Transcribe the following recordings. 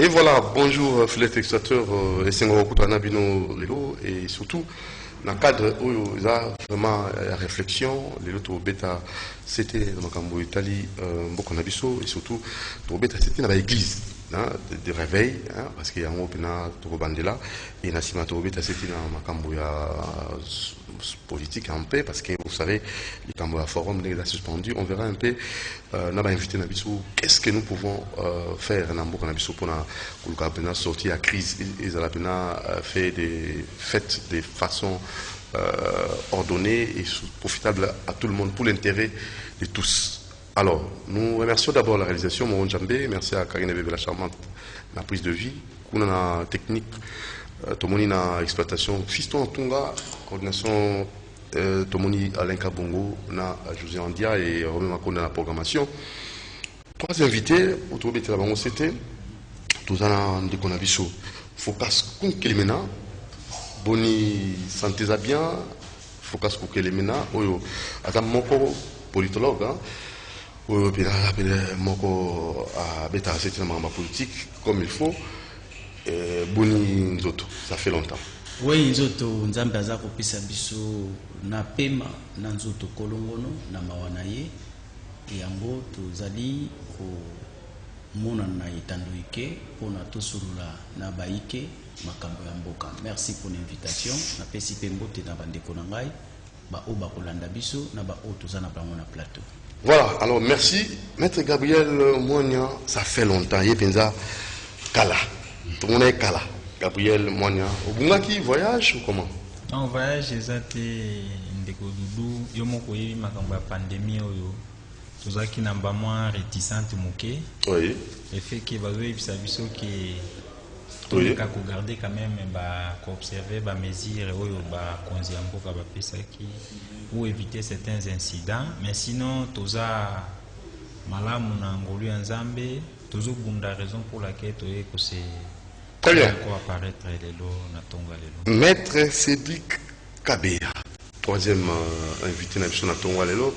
Et voilà, bonjour, les téléspectateurs, et surtout, dans le cadre où il y a vraiment la réflexion, les autres bêta, c'était dans le Italie, beaucoup et surtout, c'était dans l'église. De réveil, parce qu'il y a un peu de là, et Nassima Torobeta c'était dans ma politique en paix, parce que vous savez, le Camboya Forum est suspendu. On verra un peu, on va inviter Nabiso, qu'est-ce que nous pouvons faire pour sortir de la crise. Ils ont fait des fêtes de façon ordonnée et profitable à tout le monde, pour l'intérêt de tous. Alors, nous remercions d'abord la réalisation, Moron Djambé, merci à Karine Bébé la charmante, la prise de vie, la technique, Tomoni na exploitation, Fiston Tunga, coordination, Tomoni Alain Kabongo, na José Andia et Romain Macron dans la programmation. Trois invités, autour de la c'était, tous en déconaviso, Focus Kunkelimena, Boni Santé bien, Focus Kunkelimena, Oyo, Adam Moko, politologue, moko a beta c'est un politique comme il faut. Boni Nzoto, ça fait longtemps. Oui, Nzoto Nzambe aza kopesa biso na pema na Nzoto kolongono na mawanaye yango tozali ko mona na itandoike pona tosulula na baike makambo ya mboka. Merci pour l'invitation. Na pesi pembote na bandeko na ngai ba o ba kolanda biso na ba o tozana bango na plateau. Voilà, alors merci. Maître Gabriel Moigna, ça fait longtemps. Il y a Kala. Tout le monde est Kala. Gabriel Moigna. Au Bungaki, voyage ou comment? En voyage, j'ai été ndeko dudu. Yo moko yebi makambo ya pandémie oyo. Tozaki na ba moins réticente moké. Oui. Le fait que bazo yebisa biso que oui. Ka ko garder quand même ba ko observer ba mesures oyo ba konzi ya mboka ba pesaki pour éviter certains incidents, mais sinon toza malamu na ngolu ya Nzambe tozo bunda raison pour laquelle toye ko se très bien ko apparaître lelo na tonga lelo. Maître Cédric Kabea, troisième invité na biso na tonga lelo.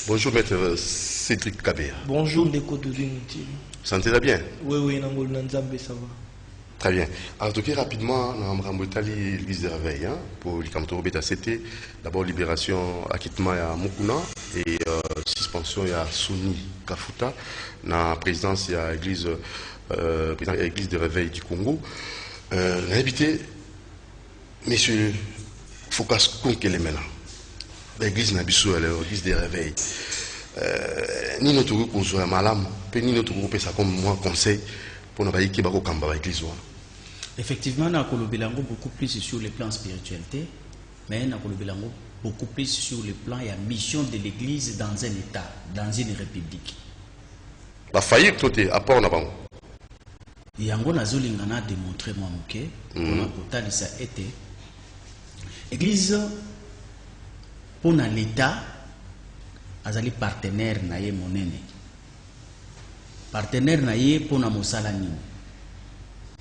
Bonjour Maître Cédric Kabea. Bonjour Ndeko Doudou Inutile. Sentez-vous bien? Oui, na ngolu na Nzambe ça va. Très bien. Alors, tout rapidement, dans l'église de réveil, pour les Camtoro Beta CT, d'abord libération, acquittement à Mukuna et suspension à Souni Kafuta, dans la présidence il y a l'église de réveil du Congo. On a invité M. Focus Kunkelemena, l'église Nabiso, l'église de réveil. Ni notre groupe, on soit malam, ni notre groupe, ça comme moi conseil pour ne pas y avoir Kamba l'église. Effectivement, na Kolobelango beaucoup plus sur le plan spiritualité, mais na Kolobelango beaucoup plus sur le plan et la mission de l'Église dans un État, dans une république. La faillite, tout est à part en avant. Yango na zolingana démontré moi muke, on a porté ça été. Église pour l'État, azali partenaire na ye monene. Partenaire na ye pour na mosala nini.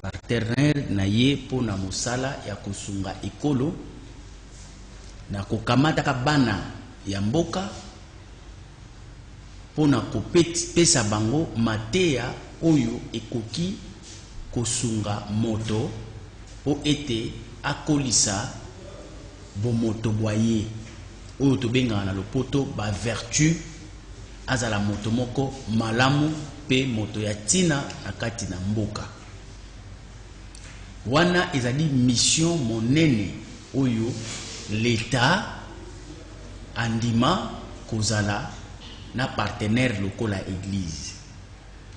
Partenaire na ye pour na mosala ya kosunga ekolo na kokamata ka bana ya mboka pour na kopesa bango mateya oyo ekoki kosunga moto po ete akolisa bo moto boye oyo tobenga na lopoto ba vertu azala moto moko malamu pe moto ya tina na kati na mboka. Wana ezali mission monene oyo l'État andima kozala na partenaire local à église.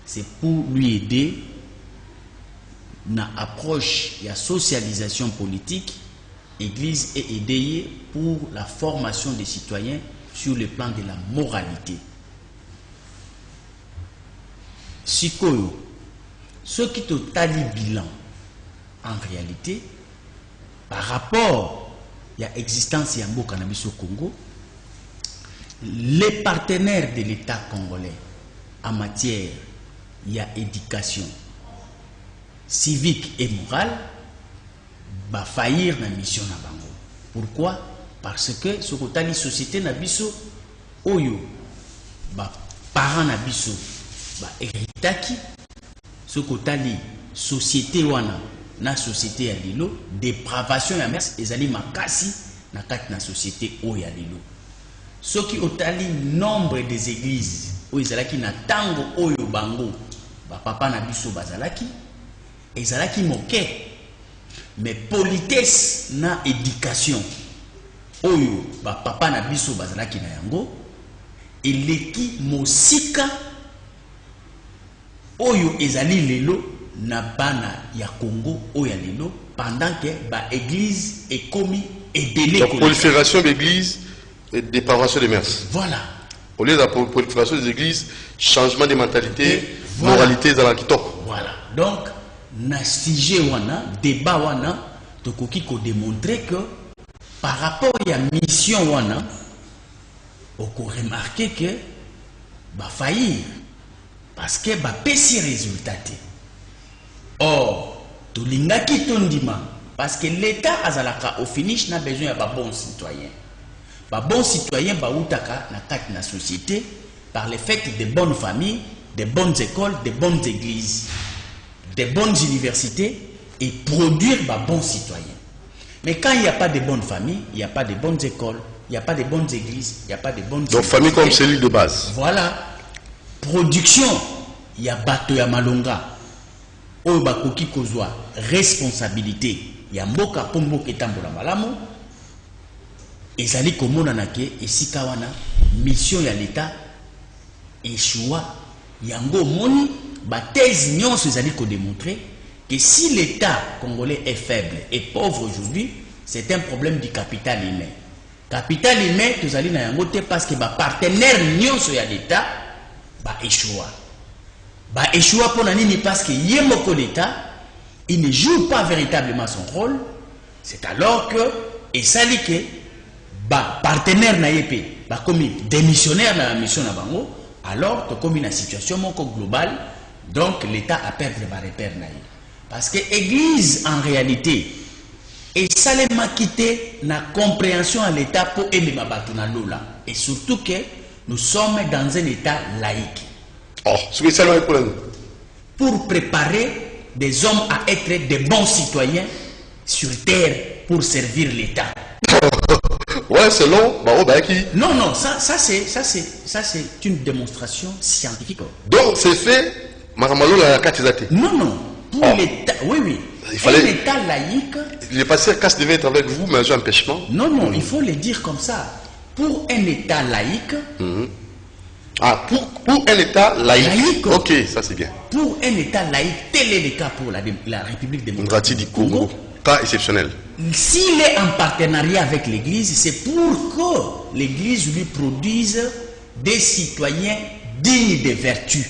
C'est pour lui aider na approche ya socialisation politique. Église est aidée pour la formation des citoyens sur le plan de la moralité. Sikoyo, ce qui totali bilan en réalité, par rapport à l'existence de Mboka na biso Congo, les partenaires de l'État congolais en matière d'éducation civique et morale va faillir la mission na bango. Pourquoi? Parce que ce côté la société na biso oyo ba parents na biso ba héritaki ce côté société wana na société ya lelo dépravation ya mers ezali makasi na kati na société o ya lelo. Soki otali nombre des églises o ezalaki na tango oyo bango ba papa na biso bazalaki ezalaki moke, mais politesse na éducation oyo ba papa na biso bazalaki na yango eleki mosika oyo ezali lelo na bana ya Congo oyo ya lelo, pendant que ba église ekomi ebele. Donc prolifération d'églises et dépravation des mœurs. Voilà. Au lieu de la prolifération des églises, changement de mentalité, voilà. Moralité dans la kitop. Voilà. Donc na sujet wana, débat wana, tokoki ko démontrer que par rapport à la mission wana, on peut remarquer que va faillir parce que va pesi résultat. Or, tout l'ingaki tondima parce que l'État azalaka au finish n'a besoin de bons citoyens. Bons citoyens ba outaka na kati na société par le fait de bonnes familles, de bonnes écoles, de bonnes églises, de bonnes universités et produire bons citoyens. Mais quand il n'y a pas de bonnes familles, il n'y a pas de bonnes écoles, il n'y a pas de bonnes églises, il n'y a pas de bonnes... Donc famille comme cellule de base. Voilà. Production, il y a bateau ya malonga. Oyo bakoki kozwa responsabilité. Il y a mboka po mboka etambola malamu. Ezali komona nake esika wana mission ya l'État échoua. Yango moni ba thèse nyonso ezali ko démontrer que si l'État congolais est faible et pauvre aujourd'hui, c'est un problème du capital humain. Capital humain, tous allez na yango te parce que ba partenaire nyonso ya l'État ba échoua. Ba échoua pour nani parce que yemoko l'État, il ne joue pas véritablement son rôle. C'est alors que et sali que ba partenaire na yepé, ba comme démissionnaire na la mission na bango, alors to comme une situation moko globale, donc l'État a perdu ba repère na ye. Parce que l'église, en réalité, est salement quittée na compréhension à l'État pour aimer ma batuna lola. Et surtout que nous sommes dans un État laïque. Oh, ce que c'est le problème. Pour préparer des hommes à être des bons citoyens sur terre pour servir l'État. Ouais, selon qui. Non, non, ça c'est une démonstration scientifique. Donc c'est fait, Maramalo la carte. Non, non. Pour l'État, oui, oui. Il fallait... Un État laïque. Le pasteur Casse devait être avec vous, mais un empêchement. Non, non, il faut le dire comme ça. Pour un État laïque. Ah, pour un État laïque. Ok, ça c'est bien. Pour un État laïque, tel est le cas pour la République démocratique du Congo. Cas exceptionnel. S'il est en partenariat avec l'Église, c'est pour que l'Église lui produise des citoyens dignes de vertus.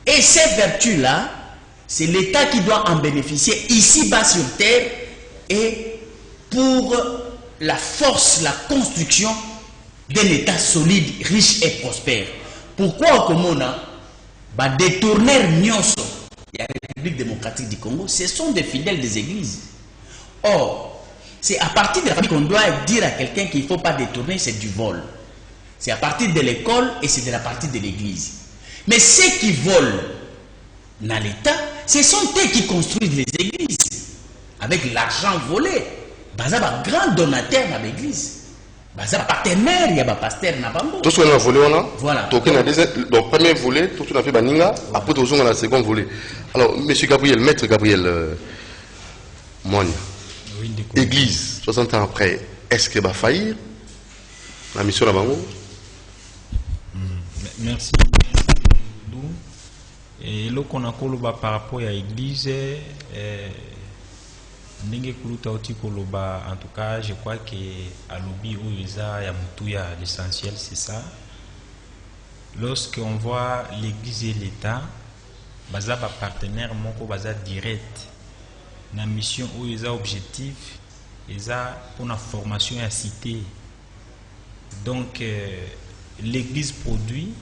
Et ces vertus-là, c'est l'État qui doit en bénéficier ici-bas sur terre et pour la force, la construction d'un État solide, riche et prospère. Pourquoi au Komona, détourner Nyonso, la République démocratique du Congo, ce sont des fidèles des églises. Or, c'est à partir de la famille qu'on doit dire à quelqu'un qu'il ne faut pas détourner, c'est du vol. C'est à partir de l'école et c'est de la partie de l'église. Mais ceux qui volent dans l'État, ce sont eux qui construisent les églises. Avec l'argent volé. Baza ba grand donateur dans l'église. Baza partenaire, il y a ba pasteur na bango. Tout ce qu'on a volé, on a. Voilà. Donc, premier volet, tout ce qu'on a fait Baninga, après tout ce qu'on a second volet. Alors, monsieur Gabriel, maître Gabriel Moine, église, 60 ans après, est-ce que va faillir la mission na bango? Merci. Et là qu'on a koloba par rapport à l'église, ndenge kuluta oti koloba, en tout cas, je crois que à l'obi ou isa ya mutuya l'essentiel c'est ça. Lorsqu'on voit l'église et l'État, baza ba partenaire moko baza direct. Na mission ou isa objectif, isa pour la formation à cité. Donc l'église produit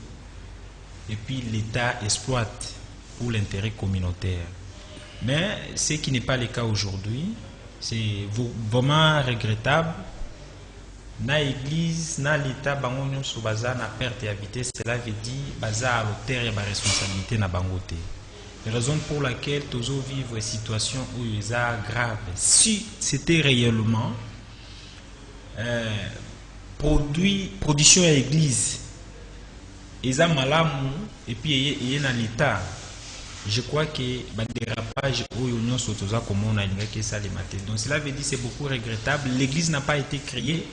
et puis l'État exploite pour l'intérêt communautaire. Mais ce qui n'est pas le cas aujourd'hui, c'est vraiment regrettable. Na l'église, na l'État, bango sur baza na perte à vitesse, cela veut dire baza à l'auteur et ba responsabilité na bangote. raison pour laquelle toujours vivre une situation où il est grave. Si c'était réellement production à l'église, ils ont malamu et puis il y a dans l'état. Je crois que le dérapage où il y a ça comme on a que ça les mater. Donc cela veut dire que c'est beaucoup regrettable. L'église n'a pas été créée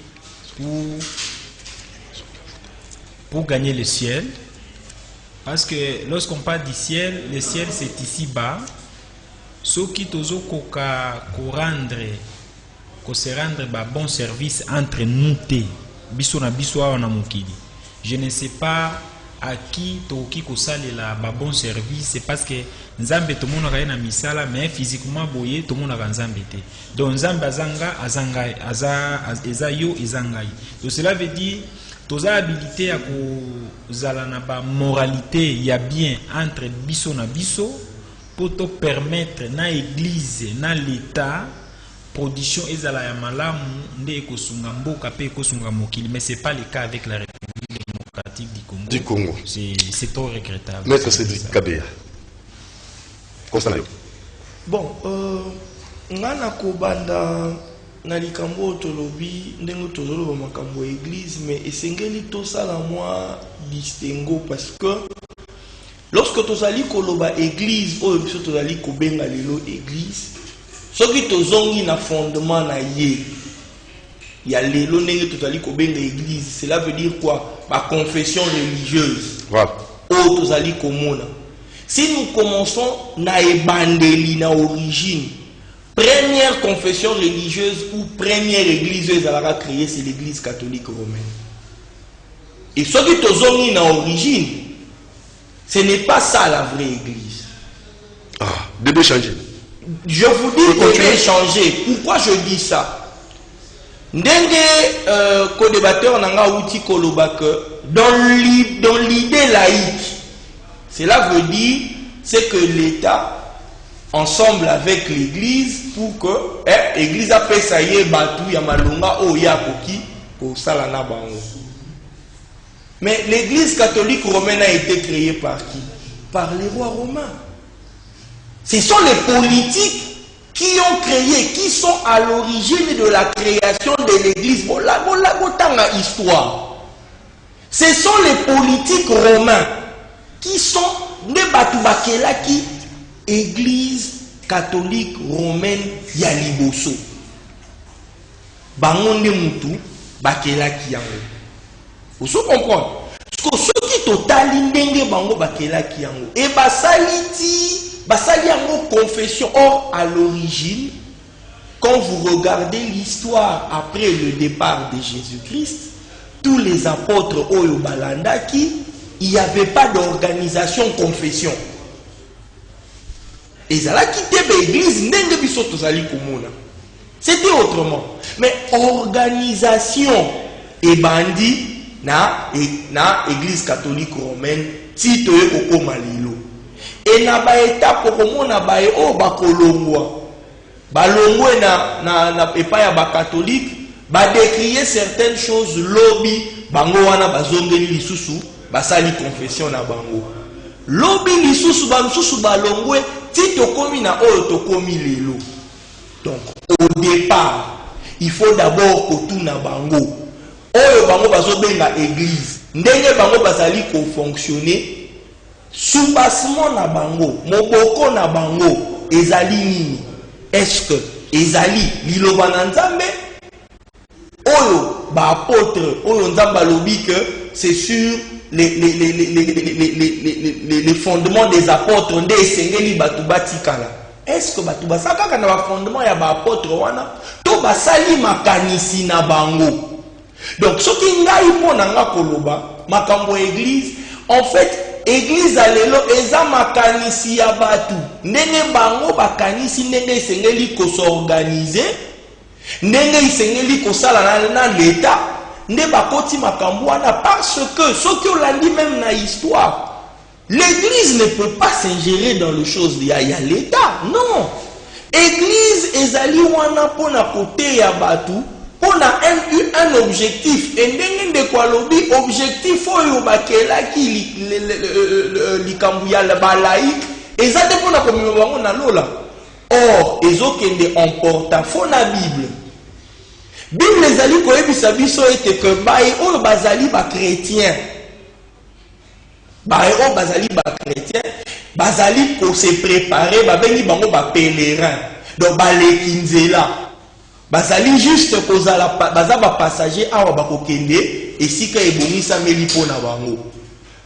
pour gagner le ciel. Parce que lorsqu'on parle du ciel, le ciel c'est ici bas. Ceux qui tozo se rendre bon service entre nous te biso na biso na mokili. Je ne sais pas à qui toki ko salela ba bon service, c'est parce que nzambe to mona na misala mais physiquement boye to mona ka nzambe te. Donc nzambe azangai eza yo ezangai. Donc cela veut dire toza habilité à kozala na ba moralité ya bien entre biso na biso pour te permettre na église na l'état production ezala ya malamu nde ekosunga mboka pe ekosunga mokili, mais c'est pas le cas avec la République démocratique du Congo. C'est trop regrettable. Maître Cédric Kabea. Bon, ngana kobanda na likambo tolobi ndengo tozolo makambo église, mais esengeli to sala moi distingo parce que lorsque tozali koloba église oyo biso tozali kobenga lelo église, soki tozongi na fondement na ye ya lelo ndenge tozali kobenga église, cela veut dire quoi? Ma confession religieuse. Voilà. Oyo tozali komona. Si nous commençons na ebandeli na origine, première confession religieuse ou première église ezalaka créée, c'est l'église catholique romaine. Et ce qui tozongi na origine, ce n'est pas ça la vraie église. Ah, début changer. Je vous dis que devait changer. Pourquoi je dis ça? Ndenge co-débatteur nanga outi koloba que dans l'idée laïque, cela veut dire c'est que l'État ensemble avec l'église pour que l'église a fait ça y est batu ya malonga o ya koki pour salana bango. Mais l'église catholique romaine a été créée par qui? Par les rois romains. Ce sont les politiques qui ont créé, qui sont à l'origine de la création de l'église. Histoire. Ce sont les politiques romains qui sont des Batubakela qui église catholique romaine ya liboso. Bangonde mutu bakela ki yango. Vous comprenez? Parce que ceux qui totali ndenge bango bakela ki yango. Et basali yango confession. Or à l'origine, quand vous regardez l'histoire après le départ de Jésus-Christ, tous les apôtres oyo balandaki, il n'y avait pas d'organisation confession. Et ça a quitté l'église, c'était autrement. Mais organisation et bandit na église catholique romaine, tito e koko malilo. Et na ba étape comme na ba o ba kolongwa. Ba longwe na epaya ba catholique, ba décrier certaines choses lobby bango wana bazongeli lisusu, basali confession na bango. Lobby lisusu ba lisusu ba longwe tito komi na oyo to komi lelo. Donc au départ, il faut d'abord que tout na bango. Oyo bango bazobenga église. Ndenge bango bazali ko fonctionner soubassement na bango, moboko na bango ezali nini? Est-ce que ezali liloba na nzambe? Oyo ba apôtre, oyo nzamba lobi que c'est sur les fondements des apôtres nde esengeli batu batikala. Est-ce que batu basaka na ba fondement ya ba apôtre wana to basali makanisi na bango? Donc ce qui ngai pona nga koloba makambo église, en fait église alelo eza makanisi ya batu ndenge bango bakanisi ndenge esengeli ko s'organiser, ndenge esengeli ko sala na l'état nde bakoti makambo wana, parce que ce qui on dit même na histoire, l'église ne peut pas s'ingérer dans les choses il y a l'état, non. Église ezali wana pona côté ya batu on a un objectif. Et ndenge kwa lobi objectif oyo bakela ki likambu ya ba laïque Ezate pour na komima bango na lola. Or, ezokende en porte-à-faux na Bible. Bible ezali koyebisa biso ete que baye oyo bazali ba chrétien. Baye oyo bazali ba chrétien, bazali ko se préparer ba bengi bango ba pèlerin. Donc ba lekinzela. Bazali juste kozala baza ba passager awa ba kokende esika ebongisa meli pona bango.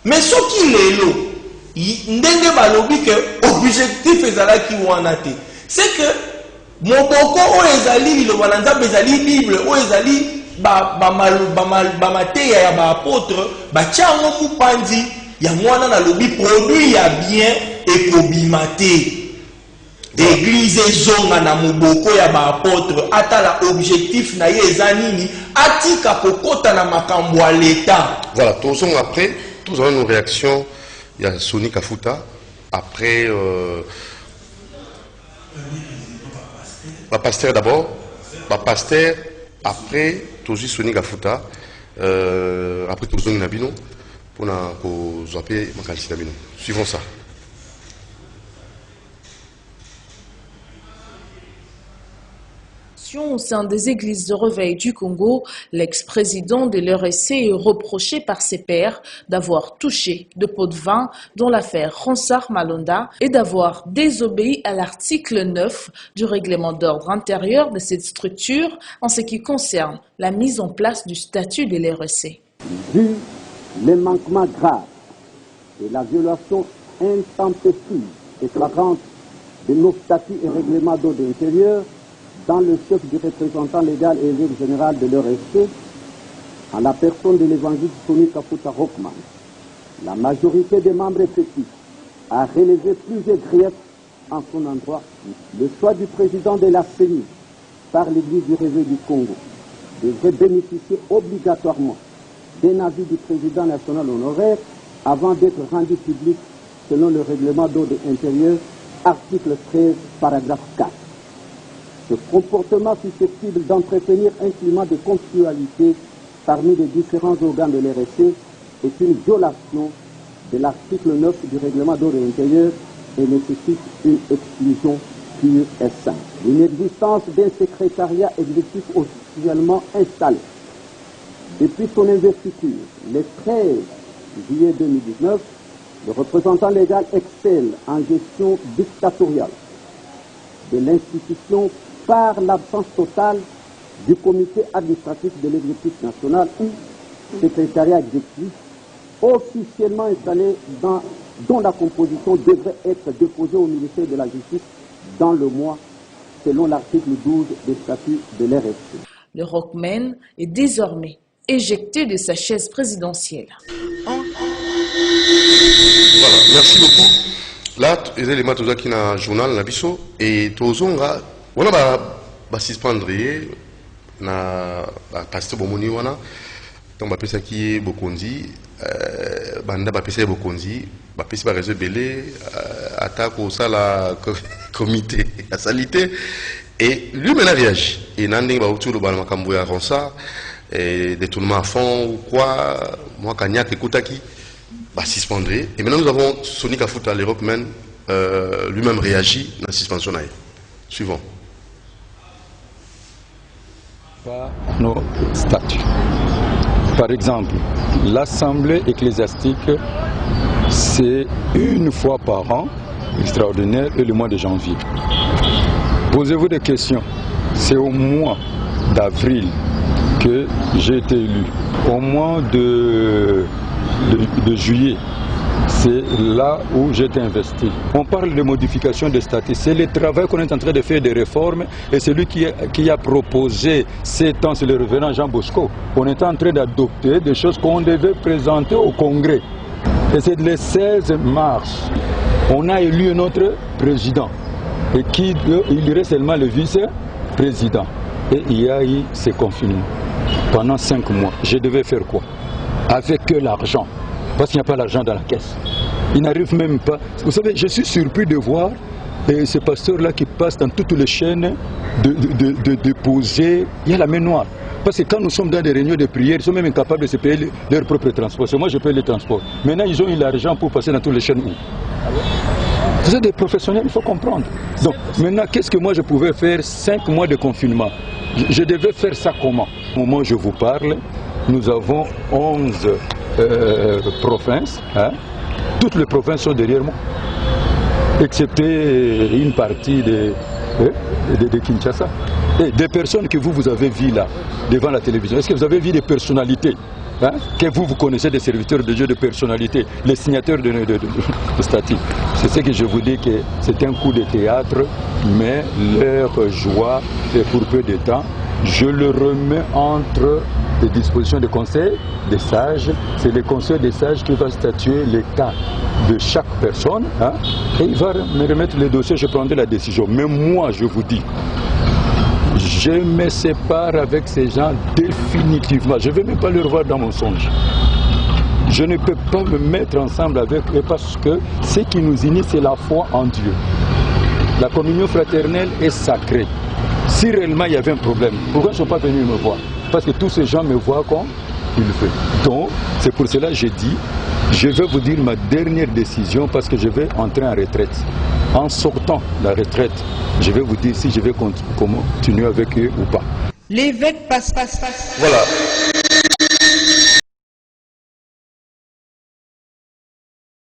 Mais soki lelo ndenge balobi que objectif ezalaki wana te. C'est que moboko oyo ezali liloba na Nzambe ezali Bible oyo ezali ba mateya ya ba apôtre batiango mupanzi ya mwana na lobi produit ya bien ekobima te. Église ezonga na moboko ya ba apôtre atala objectif na ye eza nini atika kokota na makambo ya l'État. Voilà, tous après, tous avons une réaction. Il y a Sonny Kafuta après pasteur d'abord, pasteur après toujours Sonny Kafuta après toujours Nabino pour na ko zapper Makalisi Nabino. Suivons ça. Au sein des églises de réveil du Congo, l'ex-président de l'RSC est reproché par ses pairs d'avoir touché de pots de vin dans l'affaire Ronsard Malonda et d'avoir désobéi à l'article 9 du règlement d'ordre intérieur de cette structure en ce qui concerne la mise en place du statut de l'RSC. Vu les manquements graves et la violation intempestive et flagrante de nos statuts et règlements d'ordre intérieur, dans le chef du représentant légal et évêque général de l'RSC, en la personne de l'évangile Sonny Kafuta Rockman, la majorité des membres effectifs a relevé plusieurs griefs en son endroit. Le choix du président de la CENI par l'Église du Réveil du Congo devrait bénéficier obligatoirement d'un avis du président national honoraire avant d'être rendu public selon le règlement d'ordre intérieur, article 13, paragraphe 4. Ce comportement susceptible d'entretenir un climat de conflictualité parmi les différents organes de l'RSC est une violation de l'article 9 du règlement d'ordre intérieur et nécessite une exclusion pure et simple. L'inexistence d'un secrétariat exécutif officiellement installé depuis son investiture le 13 juillet 2019, le représentant légal excelle en gestion dictatoriale de l'institution par l'absence totale du comité administratif de l'exécutif national ou secrétariat exécutif officiellement installé dont la composition devrait être déposée au ministère de la Justice dans le mois selon l'article 12 des statuts de l'RSC. Le Rockman est désormais éjecté de sa chaise présidentielle. Voilà, merci beaucoup. Là, les éléments qui sont dans le journal, et tous on a suspendre na pasteur bomoni wana donc bapesa ki bokonzi banda bapesa bokonzi bapesa ba réseau belé attaque au sala comité à salité et lui maintenant réagit et nanding ba autour ba makambo ya Ronsard et détournement à fond ou quoi moi Kanyak ekutaki ba suspendre et maintenant nous avons Sonny Kafuta le Rockman lui-même réagit dans la suspension. Suivant. Par nos statuts. Par exemple, l'Assemblée ecclésiastique, c'est une fois par an, extraordinaire, et le mois de janvier. Posez-vous des questions. C'est au mois d'avril que j'ai été élu. Au mois de juillet, c'est là où j'ai été investi. On parle de modification des statuts. C'est le travail qu'on est en train de faire, des réformes. Et celui qui a proposé ces temps, c'est le révérend Jean Bosco. On est en train d'adopter des choses qu'on devait présenter au Congrès. Et c'est le 16 mars. On a élu notre président. Et il y aurait seulement le vice-président. Et il y a eu ces confinements. Pendant 5 mois, je devais faire quoi? Avec que l'argent. Parce qu'il n'y a pas l'argent dans la caisse. Il n'arrive même pas. Vous savez, je suis surpris de voir ces pasteurs-là qui passent dans toutes les chaînes de déposer. Il y a la main noire. Parce que quand nous sommes dans des réunions de prière, ils sont même incapables de se payer leur propre transport. Moi, je paye les transports. Maintenant, ils ont eu l'argent pour passer dans toutes les chaînes où? Vous êtes des professionnels, il faut comprendre. Donc maintenant, qu'est-ce que moi je pouvais faire 5 mois de confinement? Je devais faire ça comment? Au moment où je vous parle, nous avons 11 provinces. Hein? Toutes les provinces sont derrière moi, excepté une partie de Kinshasa. Et des personnes que vous avez vues là, devant la télévision, est-ce que vous avez vu des personnalités hein, que vous connaissez, des serviteurs de Dieu de personnalité, les signateurs de statuts? C'est ce que je vous dis, que c'est un coup de théâtre, mais leur joie est pour peu de temps. Je le remets entre les dispositions du conseil des sages. C'est le conseil des sages qui va statuer l'état de chaque personne. Hein, et il va me remettre le dossier, je prendrai la décision. Mais moi, je vous dis, je me sépare avec ces gens définitivement. Je ne vais même pas les revoir dans mon songe. Je ne peux pas me mettre ensemble avec eux parce que ce qui nous unit, c'est la foi en Dieu. La communion fraternelle est sacrée. Si réellement il y avait un problème, pourquoi ils ne sont pas venus me voir? Parce que tous ces gens me voient comme il fait. Donc, c'est pour cela que j'ai dit, je vais vous dire ma dernière décision parce que je vais entrer en retraite. En sortant de la retraite, je vais vous dire si je vais continuer avec eux ou pas. L'évêque passe. Voilà.